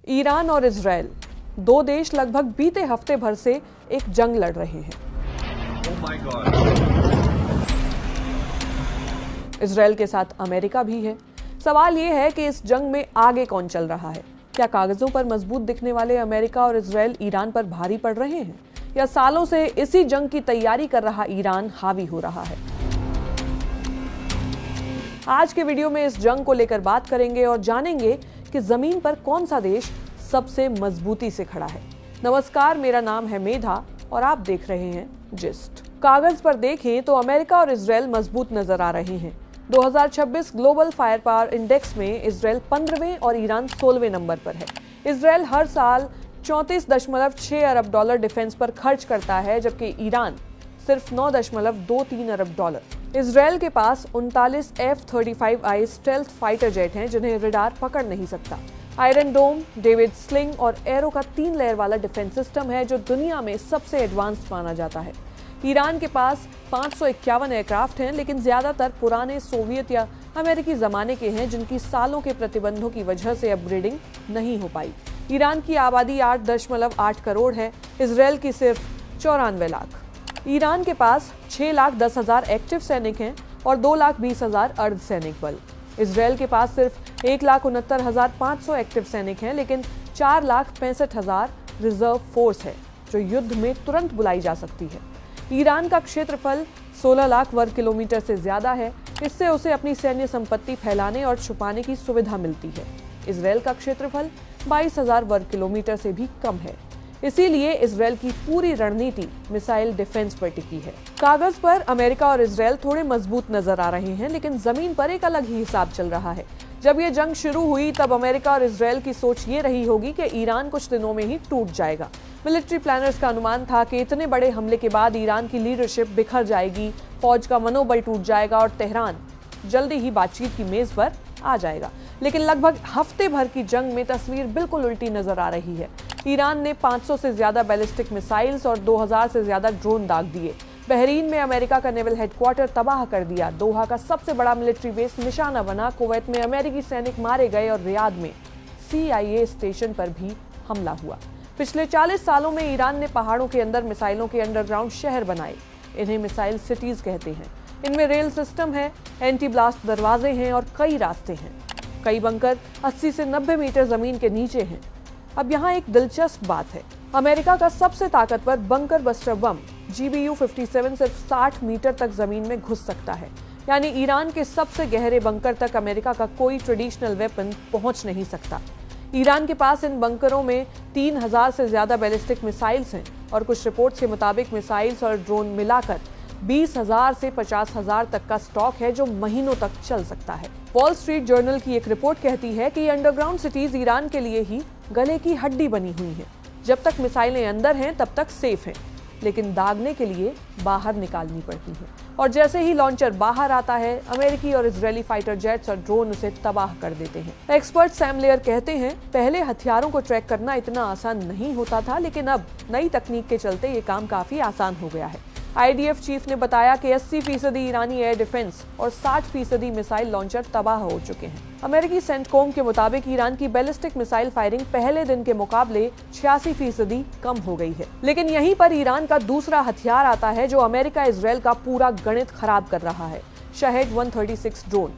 Iran और Israel, दो देश लगभग बीते हफ्ते भर से एक जंग लड़ रहे हैं। Oh my God. इजराइल के साथ अमेरिका भी है। सवाल यह है कि इस जंग में आगे कौन चल रहा है। क्या कागजों पर मजबूत दिखने वाले अमेरिका और इजराइल ईरान पर भारी पड़ रहे हैं, या सालों से इसी जंग की तैयारी कर रहा ईरान हावी हो रहा है? आज के वीडियो में इस जंग को लेकर बात करेंगे और जानेंगे कि जमीन पर कौन सा देश सबसे मजबूती से खड़ा है। नमस्कार, मेरा नाम है मेधा और आप देख रहे हैं जिस्ट। कागज पर देखें तो अमेरिका और इजराइल मजबूत नजर आ रहे हैं। 2026 ग्लोबल फायर पावर इंडेक्स में इजराइल 15वें और ईरान 16वें नंबर पर है। इजराइल हर साल 34.6 अरब डॉलर डिफेंस पर खर्च करता है, जबकि ईरान सिर्फ 9.23 अरब डॉलर। इजराइल के पास 39 F-35I स्टेल्थ फाइटर जेट हैं जिन्हें रडार पकड़ नहीं सकता। आयरन डोम, डेविड स्लिंग और एरो का 3 लेयर वाला डिफेंस सिस्टम है जो दुनिया में सबसे एडवांस्ड माना जाता है। ईरान के पास 551 एयरक्राफ्ट हैं, लेकिन ज्यादातर पुराने सोवियत या अमेरिकी जमाने के हैं जिनकी सालों के प्रतिबंधों की वजह से अपग्रेडिंग नहीं हो पाई। ईरान की आबादी 8.8 करोड़ है, इजराइल की सिर्फ 94 लाख। ईरान के पास 6,10,000 एक्टिव सैनिक हैं और 2,20,000 अर्धसैनिक बल। इजराइल के पास सिर्फ 1,69,500 एक्टिव सैनिक हैं, लेकिन 4,65,000 रिजर्व फोर्स है जो युद्ध में तुरंत बुलाई जा सकती है। ईरान का क्षेत्रफल 16 लाख वर्ग किलोमीटर से ज्यादा है, इससे उसे अपनी सैन्य संपत्ति फैलाने और छुपाने की सुविधा मिलती है। इजराइल का क्षेत्रफल 22,000 वर्ग किलोमीटर से भी कम है, इसीलिए इजराइल की पूरी रणनीति मिसाइल डिफेंस पर टिकी है। कागज पर अमेरिका और इजराइल थोड़े मजबूत नजर आ रहे हैं, लेकिन जमीन पर एक अलग ही हिसाब चल रहा है। जब ये जंग शुरू हुई तब अमेरिका और इजराइल की सोच ये रही होगी कि ईरान कुछ दिनों में ही टूट जाएगा। मिलिट्री प्लानर्स का अनुमान था कि इतने बड़े हमले के बाद ईरान की लीडरशिप बिखर जाएगी, फौज का मनोबल टूट जाएगा और तेहरान जल्दी ही बातचीत की मेज पर आ जाएगा। लेकिन लगभग हफ्ते भर की जंग में तस्वीर बिल्कुल उल्टी नजर आ रही है। ईरान ने 500 से ज्यादा बैलिस्टिक मिसाइल्स और 2000 से ज्यादा ड्रोन दाग दिए। बहरीन में अमेरिका का नेवल हेडक्वार्टर तबाह कर दिया। दोहा का सबसे बड़ा मिलिट्री बेस निशाना बना। कुवैत में अमेरिकी सैनिक मारे गए और रियाद में CIA स्टेशन पर भी हमला हुआ। पिछले 40 सालों में ईरान ने पहाड़ों के अंदर मिसाइलों के अंडरग्राउंड शहर बनाए। इन्हें मिसाइल सिटीज कहते हैं। इनमें रेल सिस्टम है, एंटी ब्लास्ट दरवाजे हैं और कई रास्ते हैं। कई बंकर 80 से 90 मीटर जमीन के नीचे हैं। अब यहाँ एक दिलचस्प बात है, अमेरिका का सबसे ताकतवर बंकर बस्टर बम GBU-57 सिर्फ 60 मीटर तक जमीन में घुस सकता है। यानी ईरान के सबसे गहरे बंकर तक अमेरिका का कोई ट्रेडिशनल वेपन पहुंच नहीं सकता। ईरान के पास इन बंकरों में 3,000 से ज्यादा बैलिस्टिक मिसाइल्स हैं और कुछ रिपोर्ट्स के मुताबिक मिसाइल्स और ड्रोन मिलाकर 20,000 से 50,000 तक का स्टॉक है जो महीनों तक चल सकता है। वॉल स्ट्रीट जर्नल की एक रिपोर्ट कहती है कि अंडरग्राउंड सिटीज ईरान के लिए ही गले की हड्डी बनी हुई हैं। जब तक मिसाइलें अंदर हैं तब तक सेफ हैं, लेकिन दागने के लिए बाहर निकालनी पड़ती हैं। और जैसे ही लॉन्चर बाहर आता है, अमेरिकी और इजरायली फाइटर जेट्स और ड्रोन उसे तबाह कर देते हैं। एक्सपर्ट सैम लेयर कहते हैं, पहले हथियारों को ट्रैक करना इतना आसान नहीं होता था, लेकिन अब नई तकनीक के चलते ये काम काफी आसान हो गया है। IDF चीफ ने बताया कि 80% ईरानी एयर डिफेंस और 60% मिसाइल लॉन्चर तबाह हो चुके हैं। अमेरिकी सेंटकॉम के मुताबिक ईरान की बैलिस्टिक मिसाइल फायरिंग पहले दिन के मुकाबले 86% कम हो गई है। लेकिन यहीं पर ईरान का दूसरा हथियार आता है जो अमेरिका इजराइल का पूरा गणित खराब कर रहा है, शहेद 136 ड्रोन।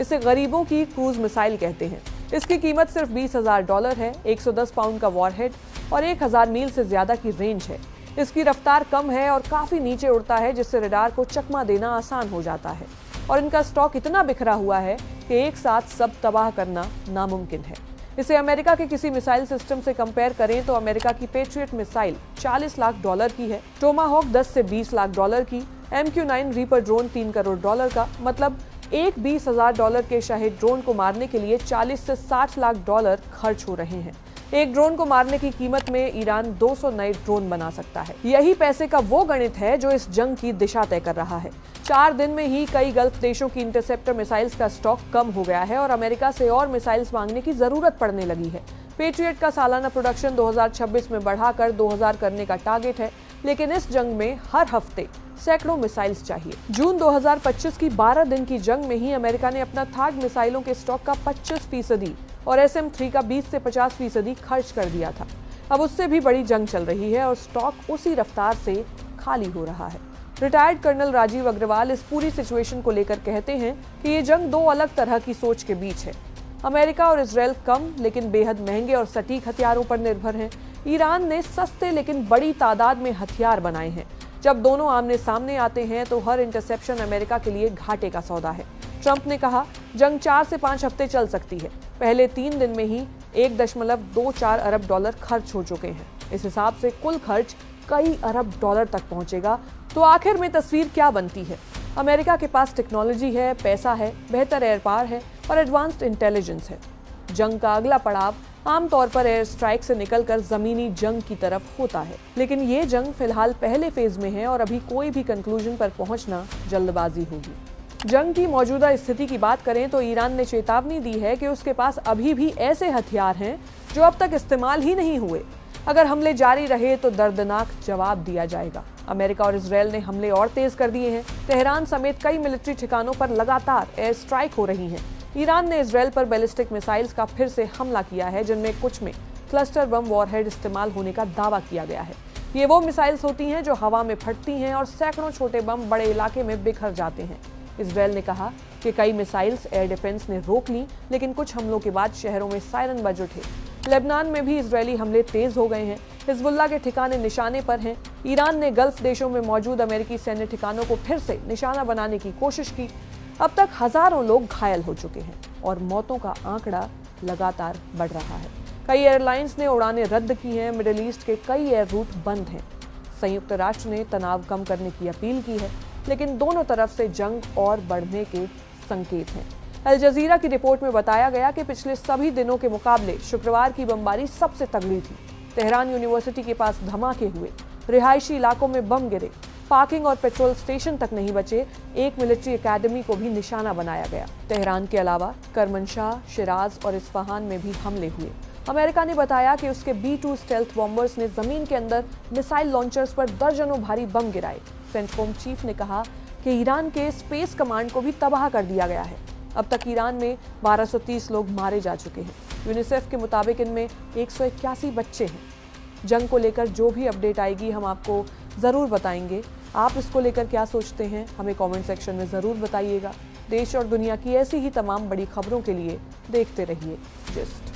इसे गरीबों की क्रूज मिसाइल कहते हैं। इसकी कीमत सिर्फ $20,000 है, 110 पाउंड का वॉरहेड और 1000 मील से ज्यादा की रेंज है। इसकी रफ्तार कम है और काफी नीचे उड़ता है, जिससे रडार को चकमा देना आसान हो जाता है। और इनका स्टॉक इतना बिखरा हुआ है कि एक साथ सब तबाह करना नामुमकिन है। इसे अमेरिका के किसी मिसाइल सिस्टम से कंपेयर करें तो अमेरिका की पेट्रियट मिसाइल $40 लाख की है, टोमाहॉक 10 से 20 लाख डॉलर की, MQ-9 रीपर ड्रोन $3 करोड़ का। मतलब एक $20,000 के शहीद ड्रोन को मारने के लिए $40 से $60 लाख खर्च हो रहे हैं। एक ड्रोन को मारने की कीमत में ईरान 200 नए ड्रोन बना सकता है। यही पैसे का वो गणित है जो इस जंग की दिशा तय कर रहा है। 4 दिन में ही कई गल्फ देशों की इंटरसेप्टर मिसाइल्स का स्टॉक कम हो गया है और अमेरिका से और मिसाइल्स मांगने की जरूरत पड़ने लगी है। पेट्रियट का सालाना प्रोडक्शन 2026 में बढ़ाकर 2000 करने का टारगेट है, लेकिन इस जंग में हर हफ्ते सैकड़ों मिसाइल्स चाहिए। जून 2025 की 12 दिन की जंग में ही अमेरिका ने अपना थाड मिसाइलों के स्टॉक का 25% और SM-3 का 20 से 50% खर्च कर दिया था। अब उससे भी बड़ी जंग चल रही है और स्टॉक उसी रफ्तार से खाली हो रहा है। रिटायर्ड कर्नल राजीव अग्रवाल इस पूरी सिचुएशन को लेकर कहते हैं कि ये जंग दो अलग तरह की सोच के बीच है। अमेरिका और इजराइल कम लेकिन बेहद महंगे और सटीक हथियारों पर निर्भर हैं। ईरान ने सस्ते लेकिन बड़ी तादाद में हथियार बनाए हैं। जब दोनों आमने सामने आते हैं तो हर इंटरसेप्शन अमेरिका के लिए घाटे का सौदा है। ट्रंप ने कहा, जंग 4 से 5 हफ्ते चल सकती है। पहले 3 दिन में ही $1.24 अरब खर्च हो चुके हैं। इस हिसाब से कुल खर्च कई अरब डॉलर तक पहुंचेगा। तो आखिर में तस्वीर क्या बनती है? अमेरिका के पास टेक्नोलॉजी है, पैसा है, बेहतर एयर पावर है और एडवांस्ड इंटेलिजेंस है। जंग का अगला पड़ाव आमतौर पर एयर स्ट्राइक से निकलकर जमीनी जंग की तरफ होता है, लेकिन ये जंग फिलहाल पहले फेज में है और अभी कोई भी कंक्लूजन पर पहुंचना जल्दबाजी होगी। जंग की मौजूदा स्थिति की बात करें तो ईरान ने चेतावनी दी है कि उसके पास अभी भी ऐसे हथियार हैं जो अब तक इस्तेमाल ही नहीं हुए। अगर हमले जारी रहे तो दर्दनाक जवाब दिया जाएगा। अमेरिका और इजराइल ने हमले और तेज कर दिए हैं। तेहरान समेत कई मिलिट्री ठिकानों पर लगातार एयर स्ट्राइक हो रही हैं। ईरान ने इजराइल पर बैलिस्टिक मिसाइल्स का फिर से हमला किया है, जिनमें कुछ में क्लस्टर बम वॉरहेड इस्तेमाल होने का दावा किया गया है। ये वो मिसाइल्स होती हैं जो हवा में फटती हैं और सैकड़ों छोटे बम बड़े इलाके में बिखर जाते हैं। इजराइल ने कहा कि कई मिसाइल्स एयर डिफेंस ने रोक ली, लेकिन कुछ हमलों के बाद शहरों में सायरन बज उठे। लेबनान में भी इजरायली हमले तेज हो गए हैं। हिजबुल्लाह के ठिकाने निशाने पर हैं। ईरान ने गल्फ देशों में मौजूद अमेरिकी सैन्य ठिकानों को फिर से निशाना बनाने की कोशिश की। अब तक हजारों लोग घायल हो चुके हैं और मौतों का आंकड़ा लगातार बढ़ रहा है। कई एयरलाइंस ने उड़ानें रद्द की हैं। मिडिल ईस्ट के कई एयर रूट बंद हैं। संयुक्त राष्ट्र ने तनाव कम करने की अपील की है, लेकिन दोनों तरफ से जंग और बढ़ने के संकेत हैं। अल जजीरा की रिपोर्ट में बताया गया कि पिछले सभी दिनों के मुकाबले शुक्रवार की बमबारी सबसे तगड़ी थी। तेहरान यूनिवर्सिटी के पास धमाके हुए, रिहायशी इलाकों में बम गिरे, पार्किंग और पेट्रोल स्टेशन तक नहीं बचे। एक मिलिट्री एकेडमी को भी निशाना बनाया गया। तेहरान के अलावा करमनशाह, शिराज और इस्फहान में भी हमले हुए। अमेरिका ने बताया कि उसके B-2 स्टेल्थ बॉम्बर्स ने जमीन के अंदर मिसाइल लॉन्चर्स पर दर्जनों भारी बम गिराए। सेंटकॉम चीफ ने कहा कि ईरान के स्पेस कमांड को भी तबाह कर दिया गया है। अब तक ईरान में 1230 लोग मारे जा चुके हैं। यूनिसेफ के मुताबिक इनमें 181 बच्चे हैं। जंग को लेकर जो भी अपडेट आएगी हम आपको ज़रूर बताएंगे। आप इसको लेकर क्या सोचते हैं हमें कमेंट सेक्शन में ज़रूर बताइएगा। देश और दुनिया की ऐसी ही तमाम बड़ी खबरों के लिए देखते रहिए जिस्ट।